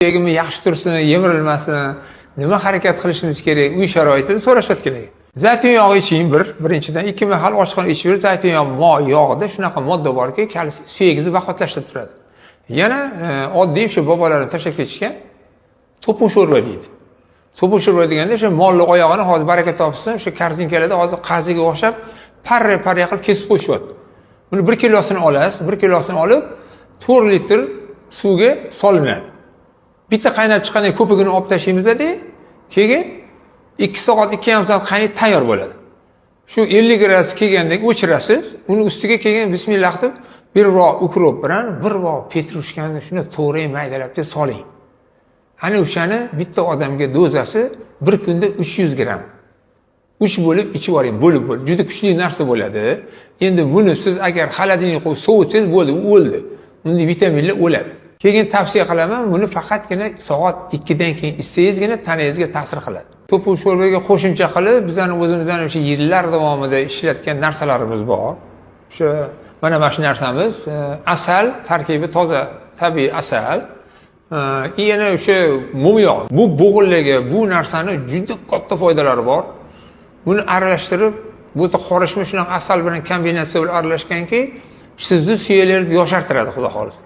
Suyagimiz yaxshi tursin, yemirilmasin, nima harakat qilishimiz kerak, uy sharoitida so'rashayotgan ekan. Zaytun yog'i iching birinchidan, ikki mahal oshxona ichib yur, zaytun yog'ida shunaqa modda borki, suyagingizni vaqotlashtirib turadi. Yana oddiy shu bobolarimiz tashlab ketishgan to'puv sho'rva deydi. To'puv sho'rva deganda o'sha molni oyog'ini hozir baraka topsin, o'sha korzinkalarda hozir qaziga o'xshab parra qilib kesib qo'yishyapti. Buni 1 kilosini olasiz, 1 kilosini olib 4 litr suvga solinadi. Bitta qaynab chiqqandan ko'pigini olib tashlaymizda, keyin 2 soat, 2,5 soat qaynab tayyor bo'ladi. Shu 50 gradus kelgandek o'chirasiz, uni ustiga keyin bismillah deb bir vo ukrop bilan bir vo petrushkani shuni to'g'ri maydalab soling. Ana o'shani bitta odamga dozasi bir kunda 300 gram. 3 bo'lib ichib oling, bo'lib. Juda kuchli narsa bo'ladi. Endi buni siz agar xolodilnikka qo'yib sovutsangiz bo'ldi, u o'ldi. Unda vitaminlar o'ladi. Keyin tavsiya qilaman, buni faqatgina soat 2 dan keyin ichsangizgina tanangizga ta'sir qiladi. To'puv sho'rvaga qo'shimcha qilib, bizning o'zimizdan o'sha yillar davomida ishlatgan narsalarimiz bor. Mana shu narsamiz, asal, tarkibi toza, tabiiy asal. Yana o'sha mum yog'. Bu bo'g'inlarga, bu narsani juda katta foydalari bor. Buni aralashtirib, bu qorishma shunaqa asal bilan kombinatsiya bilan aralashganki, sizni suyalaringizni yoshartiradi, xudo xolisa.